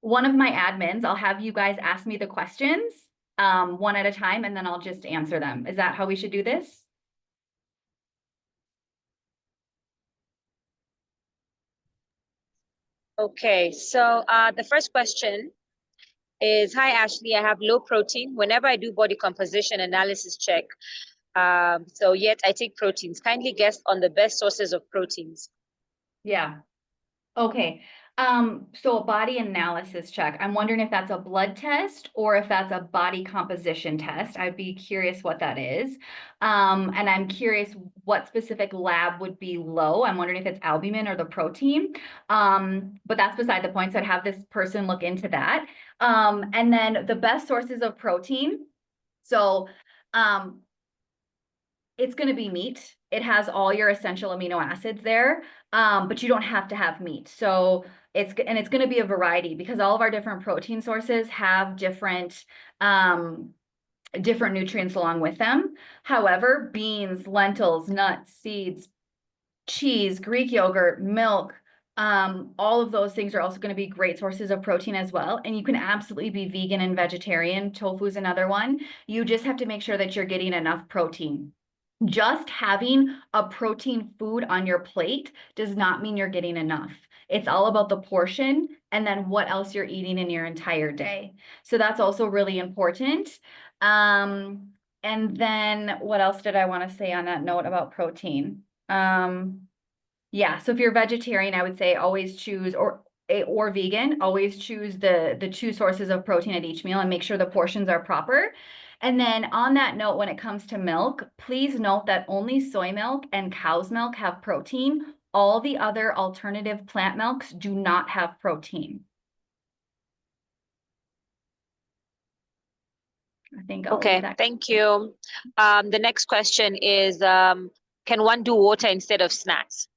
one of my admins, I'll have you guys ask me the questions one at a time, and then I'll just answer them. Is that how we should do this? Okay, so the first question is, hi, Ashley, I have low protein. Whenever I do body composition analysis check, so yet I take proteins. Kindly guess on the best sources of proteins. Yeah. Okay. So a body analysis check. I'm wondering if that's a blood test or if that's a body composition test. I'd be curious what that is. And I'm curious what specific lab would be low. I'm wondering if it's albumin or the protein. But that's beside the point. So I'd have this person look into that. And then the best sources of protein. So, it's going to be meat. It has all your essential amino acids there, but you don't have to have meat. So it's going to be a variety because all of our different protein sources have different different nutrients along with them. However, beans, lentils, nuts, seeds, cheese, Greek yogurt, milk, all of those things are also going to be great sources of protein as well. And you can absolutely be vegan and vegetarian. Tofu is another one. You just have to make sure that you're getting enough protein. Just having a protein food on your plate does not mean you're getting enough. It's all about the portion and then what else you're eating in your entire day. So that's also really important. And then what else did I want to say on that note about protein? Yeah, so if you're vegetarian, I would say always choose or vegan, always choose the two sources of protein at each meal and make sure the portions are proper. And then on that note, when it comes to milk, please note that only soy milk and cow's milk have protein. All the other alternative plant milks do not have protein. I think I'll Okay, leave that. thank you. The next question is, can one do water instead of snacks?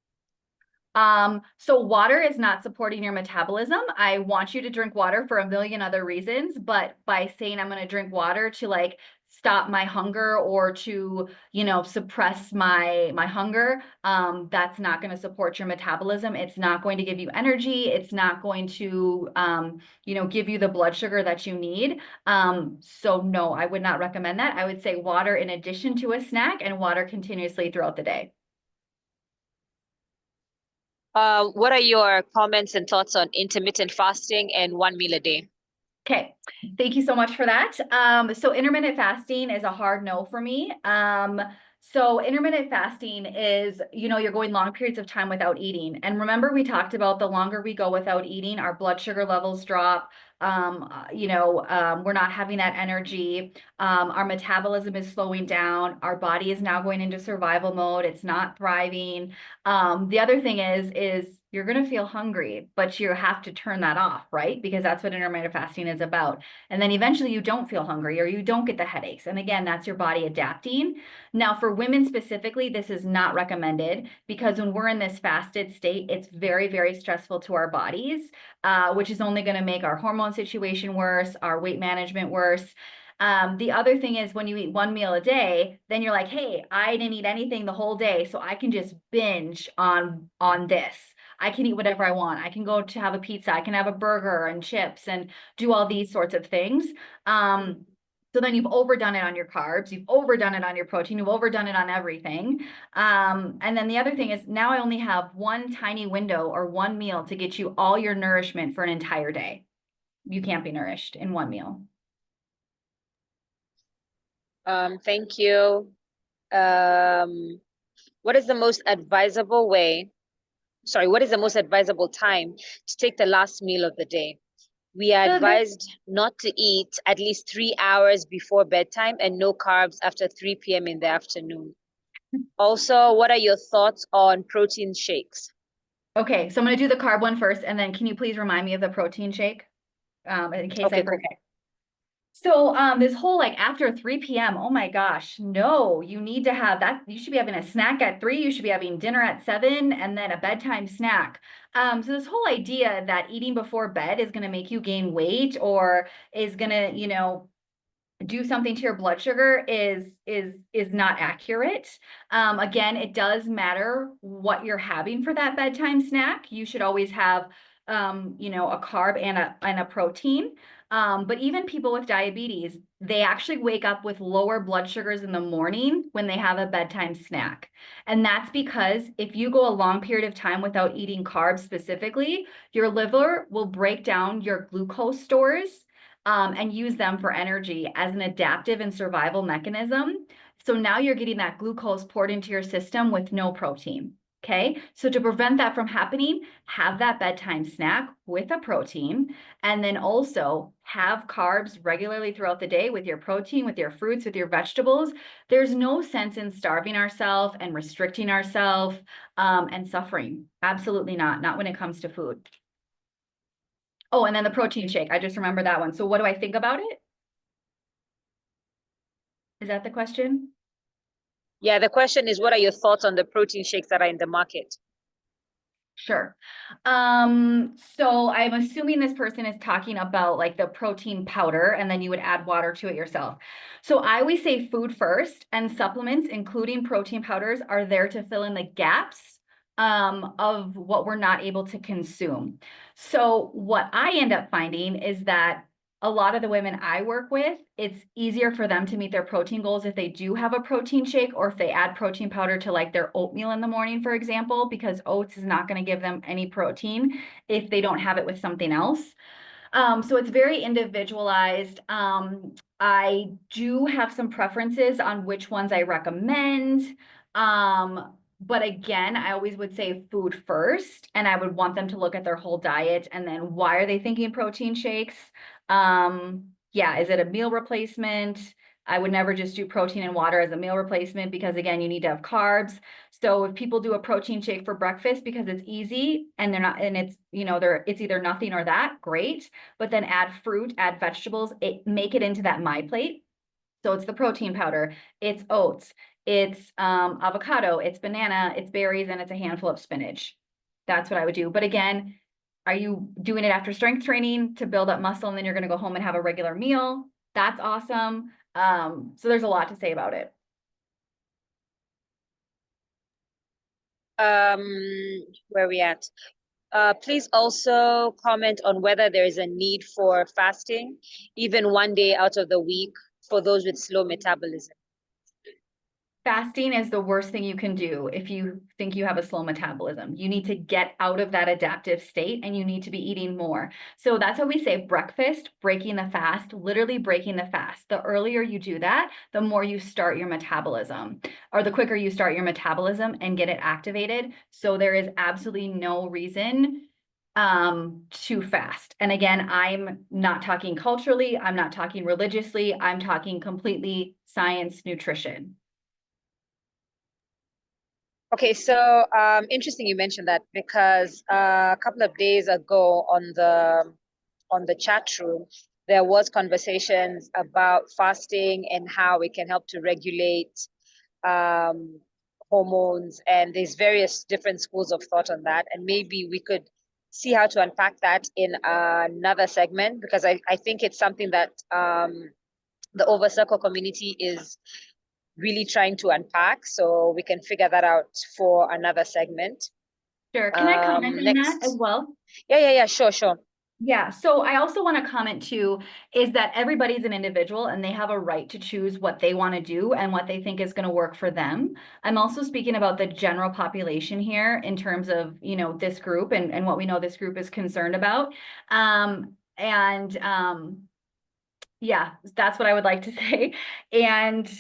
So water is not supporting your metabolism. I want you to drink water for a million other reasons, but by saying I'm going to drink water to like stop my hunger or to, you know, suppress my hunger, that's not going to support your metabolism. It's not going to give you energy. It's not going to, you know, give you the blood sugar that you need. So no, I would not recommend that. I would say water in addition to a snack and water continuously throughout the day. What are your comments and thoughts on intermittent fasting and 1 meal a day? Okay, thank you so much for that. So intermittent fasting is a hard no for me. So intermittent fasting is, you know, you're going long periods of time without eating. And remember, we talked about the longer we go without eating, our blood sugar levels drop. We're not having that energy. Our metabolism is slowing down. Our body is now going into survival mode. It's not thriving. The other thing is you're going to feel hungry, but you have to turn that off, right? Because that's what intermittent fasting is about. And then eventually you don't feel hungry or you don't get the headaches. And again, that's your body adapting. Now, for women specifically, this is not recommended because when we're in this fasted state, it's very, very stressful to our bodies, which is only going to make our hormone situation worse, our weight management worse. The other thing is when you eat 1 meal a day, then you're like, hey, I didn't eat anything the whole day, so I can just binge on this. I can eat whatever I want. I can go to have a pizza. I can have a burger and chips and do all these sorts of things. So then you've overdone it on your carbs, you've overdone it on your protein, you've overdone it on everything. And then the other thing is now I only have one tiny window or 1 meal to get you all your nourishment for an entire day. You can't be nourished in 1 meal. Thank you. What is the most advisable time to take the last meal of the day? We are advised not to eat at least 3 hours before bedtime and no carbs after 3 p.m. in the afternoon. Also, what are your thoughts on protein shakes? Okay, so I'm going to do the carb one first, and then can you please remind me of the protein shake in case I forget? So this whole like after 3 p.m., oh my gosh, no, you need to have that. You should be having a snack at 3, you should be having dinner at 7, and then a bedtime snack. So this whole idea that eating before bed is going to make you gain weight or is going to, you know, do something to your blood sugar is not accurate. Again, it does matter what you're having for that bedtime snack. You should always have you know, a carb and a protein. But even people with diabetes, they actually wake up with lower blood sugars in the morning when they have a bedtime snack. And that's because if you go a long period of time without eating carbs specifically, your liver will break down your glucose stores and use them for energy as an adaptive and survival mechanism. So now you're getting that glucose poured into your system with no protein. Okay, so to prevent that from happening, have that bedtime snack with a protein, and then also have carbs regularly throughout the day with your protein, with your fruits, with your vegetables. There's no sense in starving ourselves and restricting ourselves and suffering. Absolutely not when it comes to food. Oh, and then the protein shake. I just remember that one. So what do I think about it? Is that the question? Yeah, the question is, what are your thoughts on the protein shakes that are in the market? Sure. So I'm assuming this person is talking about like the protein powder, and then you would add water to it yourself. So I always say food first, and supplements, including protein powders, are there to fill in the gaps of what we're not able to consume. So what I end up finding is that a lot of the women I work with, it's easier for them to meet their protein goals if they do have a protein shake, or if they add protein powder to like their oatmeal in the morning, for example, because oats is not going to give them any protein if they don't have it with something else. So it's very individualized. I do have some preferences on which ones I recommend. But again, I always would say food first, and I would want them to look at their whole diet and then why are they thinking protein shakes? Yeah, is it a meal replacement? I would never just do protein and water as a meal replacement because again, you need to have carbs. So if people do a protein shake for breakfast because it's easy and they're not, and it's, it's either nothing or that, great. But then add fruit, add vegetables, make it into that My Plate. So it's the protein powder, it's oats, it's avocado, it's banana, it's berries, and it's a handful of spinach. That's what I would do. But again, are you doing it after strength training to build up muscle and then you're going to go home and have a regular meal? That's awesome. So there's a lot to say about it. Where are we at? Please also comment on whether there is a need for fasting, even one day out of the week for those with slow metabolism. Fasting is the worst thing you can do if you think you have a slow metabolism. You need to get out of that adaptive state and you need to be eating more. So that's why we say breakfast, breaking the fast, literally breaking the fast. The earlier you do that, the more you start your metabolism, or the quicker you start your metabolism and get it activated. So there is absolutely no reason to fast. And again, I'm not talking culturally, I'm not talking religiously, I'm talking completely science nutrition. Okay, so interesting you mentioned that because a couple of days ago on the chat room, there was conversations about fasting and how it can help to regulate hormones, and there's various different schools of thought on that, and maybe we could see how to unpack that in another segment because I think it's something that the Ova Circle community is really trying to unpack, so we can figure that out for another segment. Sure. Can I comment on that as well? Yeah, sure. Yeah. So I also want to comment too, is that everybody's an individual and they have a right to choose what they want to do and what they think is going to work for them. I'm also speaking about the general population here in terms of, this group and what we know this group is concerned about. Yeah, that's what I would like to say. And,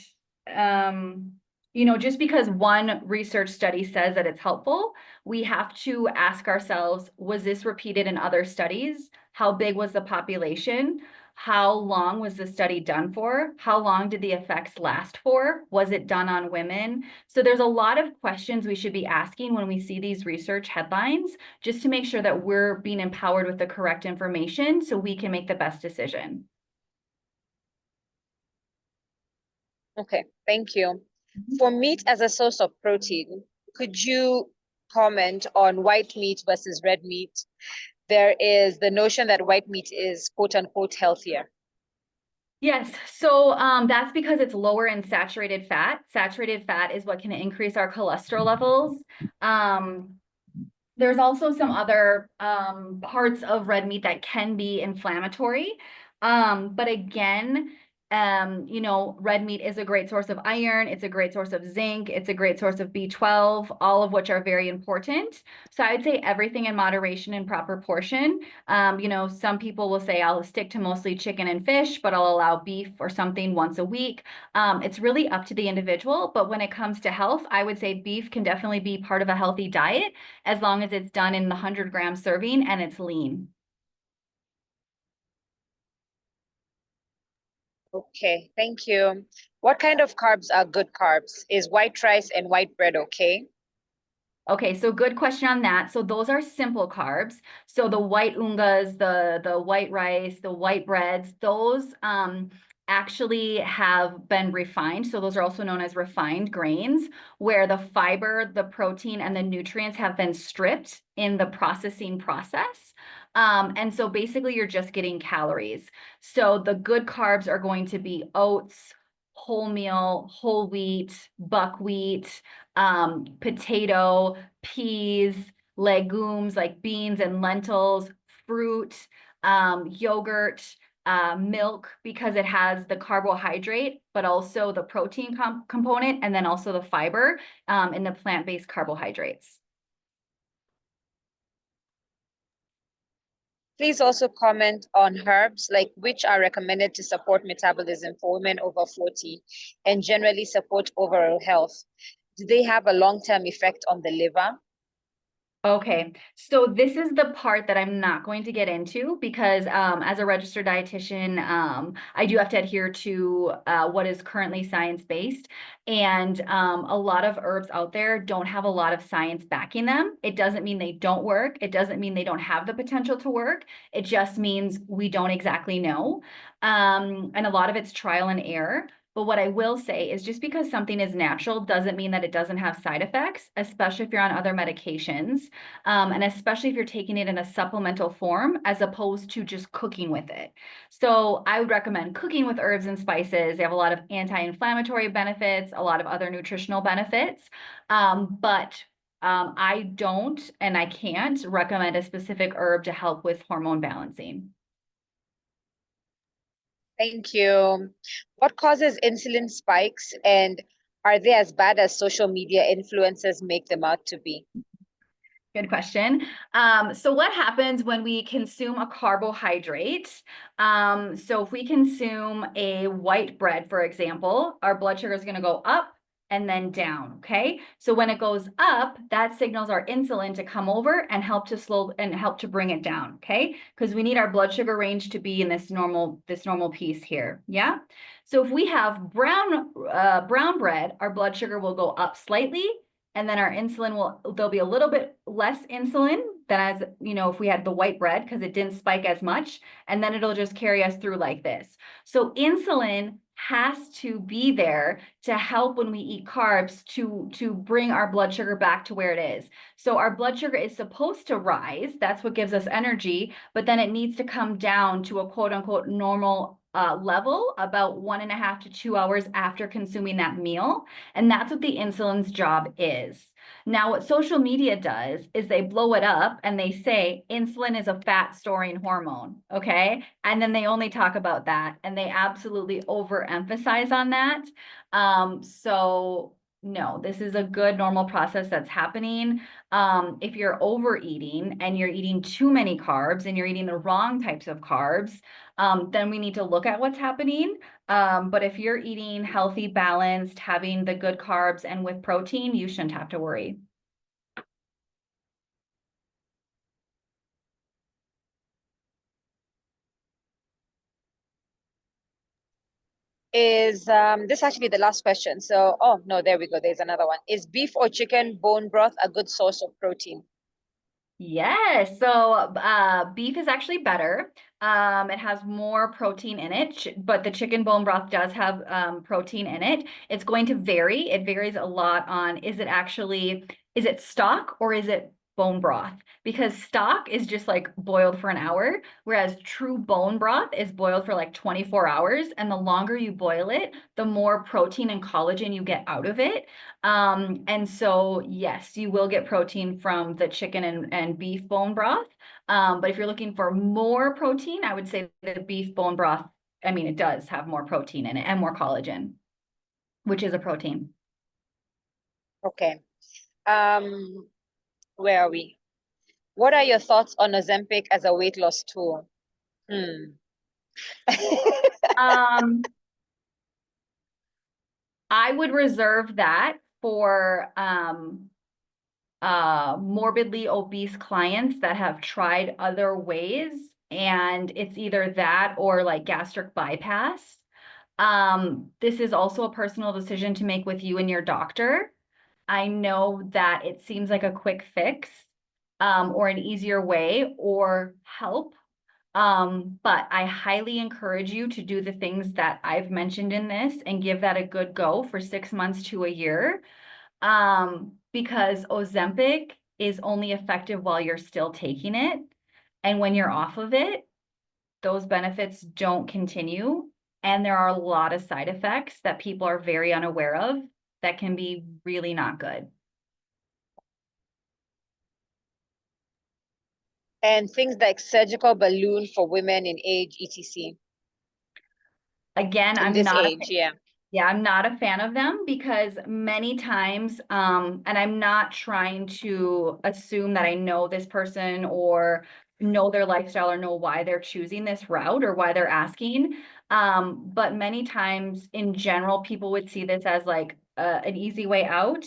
just because one research study says that it's helpful, we have to ask ourselves, was this repeated in other studies? How big was the population? How long was the study done for? How long did the effects last for? Was it done on women? So there's a lot of questions we should be asking when we see these research headlines, just to make sure that we're being empowered with the correct information so we can make the best decision. Okay, thank you. For meat as a source of protein, could you comment on white meat versus red meat? There is the notion that white meat is quote unquote healthier. Yes, so that's because it's lower in saturated fat. Saturated fat is what can increase our cholesterol levels. There's also some other parts of red meat that can be inflammatory. But again, red meat is a great source of iron. It's a great source of zinc. It's a great source of B12, all of which are very important. So I would say everything in moderation and proper portion. Some people will say I'll stick to mostly chicken and fish, but I'll allow beef or something once a week. It's really up to the individual. But when it comes to health, I would say beef can definitely be part of a healthy diet as long as it's done in the 100-gram serving and it's lean. Okay, thank you. What kind of carbs are good carbs? Is white rice and white bread okay? Okay, so good question on that. So those are simple carbs. So the white ungas, the white rice, the white breads, those actually have been refined. So those are also known as refined grains, where the fiber, the protein, and the nutrients have been stripped in the processing process. And so basically you're just getting calories. So the good carbs are going to be oats, wholemeal, whole wheat, buckwheat, potato, peas, legumes like beans and lentils, fruit, yogurt, milk, because it has the carbohydrate, but also the protein component, and then also the fiber in the plant-based carbohydrates. Please also comment on herbs, like which are recommended to support metabolism for women over 40 and generally support overall health. Do they have a long-term effect on the liver? Okay, so this is the part that I'm not going to get into because as a registered dietitian, I do have to adhere to what is currently science-based. And a lot of herbs out there don't have a lot of science backing them. It doesn't mean they don't work. It doesn't mean they don't have the potential to work. It just means we don't exactly know. And a lot of it's trial and error. But what I will say is just because something is natural doesn't mean that it doesn't have side effects, especially if you're on other medications, and especially if you're taking it in a supplemental form as opposed to just cooking with it. So I would recommend cooking with herbs and spices. They have a lot of anti-inflammatory benefits, a lot of other nutritional benefits, but I don't and I can't recommend a specific herb to help with hormone balancing. Thank you. What causes insulin spikes, and are they as bad as social media influencers make them out to be? Good question. So what happens when we consume a carbohydrate? So if we consume a white bread, for example, our blood sugar is going to go up and then down, okay? So when it goes up, that signals our insulin to come over and help to bring it down, okay? Because we need our blood sugar range to be in this normal piece here, yeah? So if we have brown bread, our blood sugar will go up slightly, and then our insulin there'll be a little bit less insulin than as, if we had the white bread because it didn't spike as much, and then it'll just carry us through like this. So insulin has to be there to help when we eat carbs to bring our blood sugar back to where it is. So our blood sugar is supposed to rise. That's what gives us energy, but then it needs to come down to a quote unquote normal level about 1.5 to 2 hours after consuming that meal. And that's what the insulin's job is. Now, what social media does is they blow it up and they say insulin is a fat storing hormone, okay? And then they only talk about that and they absolutely overemphasize on that. So no, this is a good normal process that's happening. If you're overeating and you're eating too many carbs and you're eating the wrong types of carbs, then we need to look at what's happening. But if you're eating healthy, balanced, having the good carbs and with protein, you shouldn't have to worry. Is this actually the last question? So, oh no, there we go. There's another one. Is beef or chicken bone broth a good source of protein? Yes, so beef is actually better. It has more protein in it, but the chicken bone broth does have protein in it. It's going to vary. It varies a lot on is it stock or is it bone broth? Because stock is just like boiled for an hour, whereas true bone broth is boiled for like 24 hours. And the longer you boil it, the more protein and collagen you get out of it. And so, yes, you will get protein from the chicken and beef bone broth. But if you're looking for more protein, I would say the beef bone broth, I mean, it does have more protein in it and more collagen, which is a protein. Okay. Where are we? What are your thoughts on Ozempic as a weight loss tool? I would reserve that for morbidly obese clients that have tried other ways, and it's either that or like gastric bypass. This is also a personal decision to make with you and your doctor. I know that it seems like a quick fix, or an easier way or help. But I highly encourage you to do the things that I've mentioned in this and give that a good go for 6 months to a year. Because Ozempic is only effective while you're still taking it. And when you're off of it, those benefits don't continue. And there are a lot of side effects that people are very unaware of that can be really not good. And things like surgical balloon for women in age, etc. Again, In I'm this not age, yeah. Yeah, I'm not a fan of them because many times, and I'm not trying to assume that I know this person or know their lifestyle or know why they're choosing this route or why they're asking. But many times in general, people would see this as like an easy way out.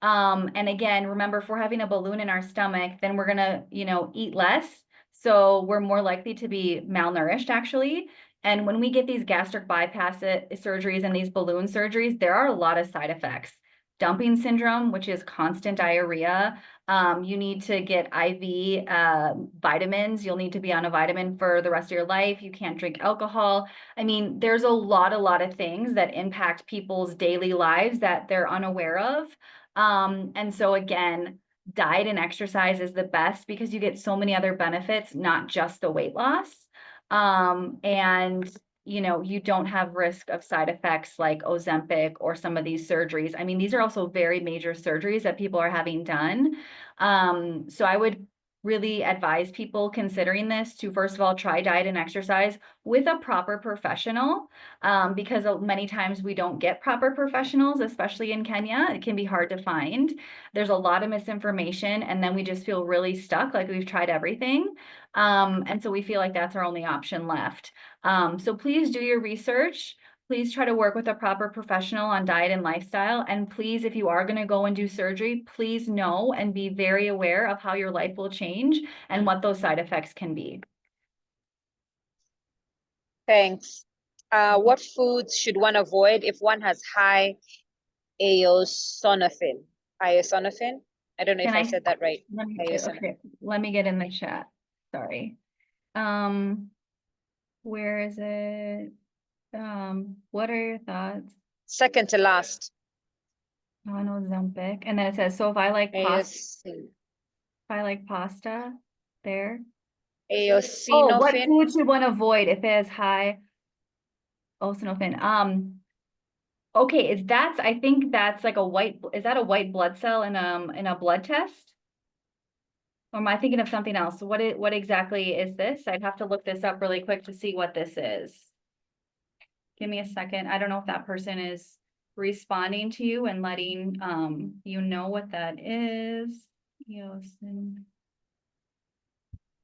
And again, remember, if we're having a balloon in our stomach, then we're gonna, eat less. So we're more likely to be malnourished actually. And when we get these gastric bypass surgeries and these balloon surgeries, there are a lot of side effects. Dumping syndrome, which is constant diarrhea. You need to get IV vitamins. You'll need to be on a vitamin for the rest of your life. You can't drink alcohol. I mean, there's a lot of things that impact people's daily lives that they're unaware of. And so again, diet and exercise is the best because you get so many other benefits, not just the weight loss. And you don't have risk of side effects like Ozempic or some of these surgeries. I mean, these are also very major surgeries that people are having done. So I would really advise people considering this to, first of all, try diet and exercise with a proper professional, because many times we don't get proper professionals, especially in Kenya. It can be hard to find. There's a lot of misinformation, and then we just feel really stuck, like we've tried everything. And so we feel like that's our only option left. So please do your research. Please try to work with a proper professional on diet and lifestyle. And please, if you are going to go and do surgery, please know and be very aware of how your life will change and what those side effects can be. Thanks. What foods should one avoid if one has high eosinophil? Eosinophil? I don't know if I said that right. Okay, let me get in the chat. Sorry. Where is it? What are your thoughts? Second to last. On Ozempic. And then it says, so if I like pasta, there. Eosinophil. Oh, what food should one avoid if it has high eosinophil? Okay, I think that's like is that a white blood cell in a blood test? Or am I thinking of something else? What exactly is this? I'd have to look this up really quick to see what this is. Give me a second. I don't know if that person is responding to you and letting you know what that is.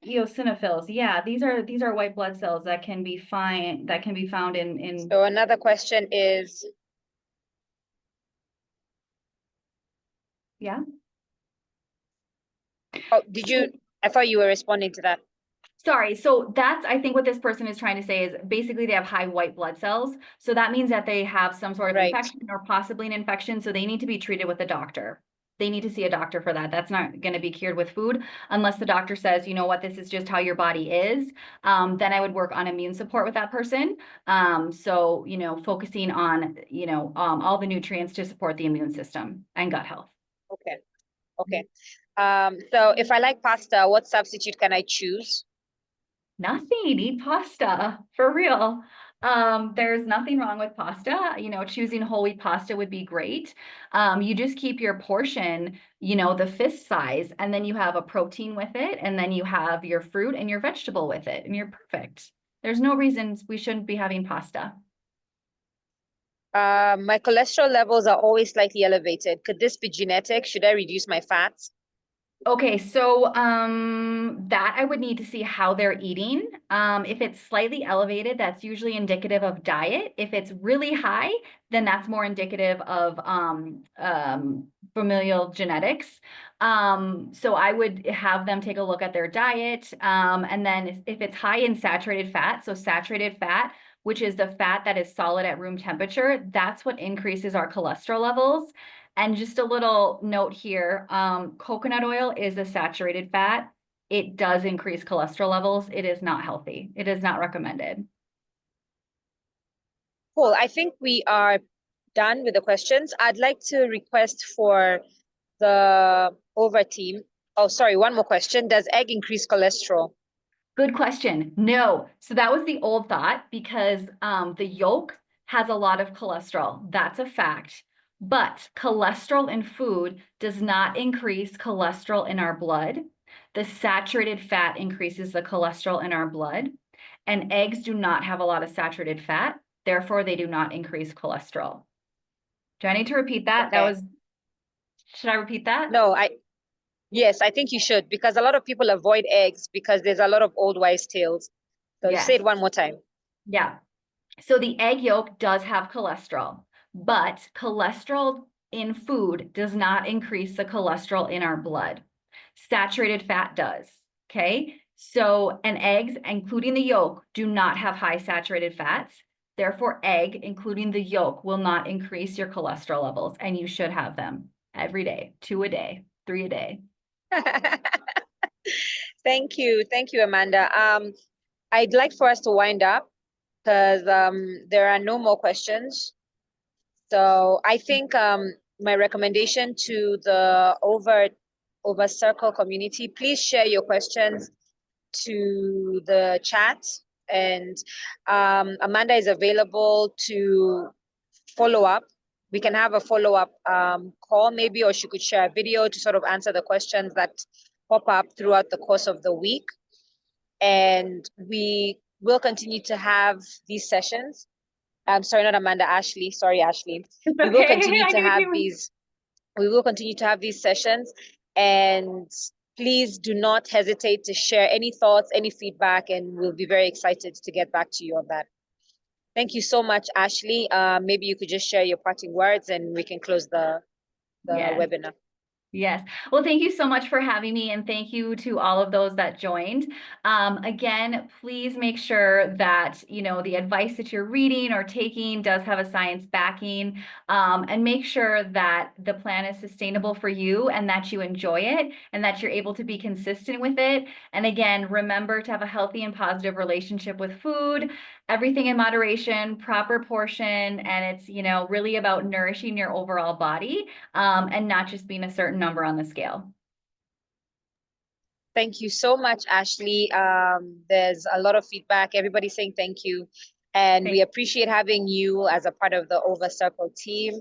Eosinophils. Yeah, these are white blood cells that can be found in. So another question is. Yeah. Oh, I thought you were responding to that. Sorry. So that's, I think what this person is trying to say is basically they have high white blood cells. So that means that they have some sort of infection or possibly an infection. So they need to be treated with a doctor. They need to see a doctor for that. That's not going to be cured with food unless the doctor says, you know what, this is just how your body is. Then I would work on immune support with that person. So, focusing on, all the nutrients to support the immune system and gut health. Okay. So if I like pasta, what substitute can I choose? Nothing. Eat pasta for real. There's nothing wrong with pasta. Choosing whole wheat pasta would be great. You just keep your portion, the fist size, and then you have a protein with it, and then you have your fruit and your vegetable with it, and you're perfect. There's no reason we shouldn't be having pasta. My cholesterol levels are always slightly elevated. Could this be genetic? Should I reduce my fats? Okay, so that I would need to see how they're eating. If it's slightly elevated, that's usually indicative of diet. If it's really high, then that's more indicative of familial genetics. So I would have them take a look at their diet. And then if it's high in saturated fat, so saturated fat which is the fat that is solid at room temperature, that's what increases our cholesterol levels. And just a little note here, coconut oil is a saturated fat. It does increase cholesterol levels. It is not healthy. It is not recommended. Cool. I think we are done with the questions. I'd like to request for the Ova team. Oh, sorry, one more question. Does egg increase cholesterol? Good question. No. So that was the old thought because the yolk has a lot of cholesterol. That's a fact. But cholesterol in food does not increase cholesterol in our blood. The saturated fat increases the cholesterol in our blood. And eggs do not have a lot of saturated fat. Therefore, they do not increase cholesterol. Do I need to repeat that? Okay. Should I repeat that? No, yes, I think you should, because a lot of people avoid eggs because there's a lot of old wives' tales. So Yes. say it one more time. Yeah. So the egg yolk does have cholesterol, but cholesterol in food does not increase the cholesterol in our blood. Saturated fat does. Okay. So, and eggs, including the yolk, do not have high saturated fats. Therefore, egg, including the yolk, will not increase your cholesterol levels, and you should have them every day, 2 a day, 3 a day. Thank you, Amanda. I'd like for us to wind up because there are no more questions. So I think my recommendation to the Ova Circle community, please share your questions to the chat, and Amanda is available to follow up. We can have a follow-up call maybe, or she could share a video to sort of answer the questions that pop up throughout the course of the week. And we will continue to have these sessions. I'm sorry, not Amanda, Ashley. Sorry, Ashley. We will continue to have these. We will continue to have these sessions, and please do not hesitate to share any thoughts, any feedback, and we'll be very excited to get back to you on that. Thank you so much, Ashley. Maybe you could just share your parting words and we can close the webinar. Yes. Well, thank you so much for having me, and thank you to all of those that joined. Again, please make sure that, the advice that you're reading or taking does have a science backing, and make sure that the plan is sustainable for you and that you enjoy it and that you're able to be consistent with it. And again, remember to have a healthy and positive relationship with food, everything in moderation, proper portion, and it's, really about nourishing your overall body, and not just being a certain number on the scale. Thank you so much, Ashley. There's a lot of feedback. Everybody's saying thank you. And we appreciate having you as a part of the Ova Circle team.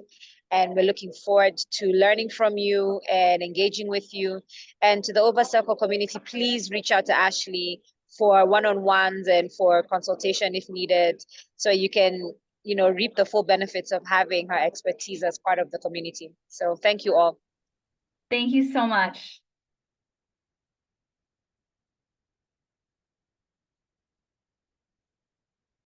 And we're looking forward to learning from you and engaging with you. And to the Ova Circle community, please reach out to Ashley for one-on-ones and for consultation if needed, so you can, reap the full benefits of having her expertise as part of the community. So thank you all. Thank you so much.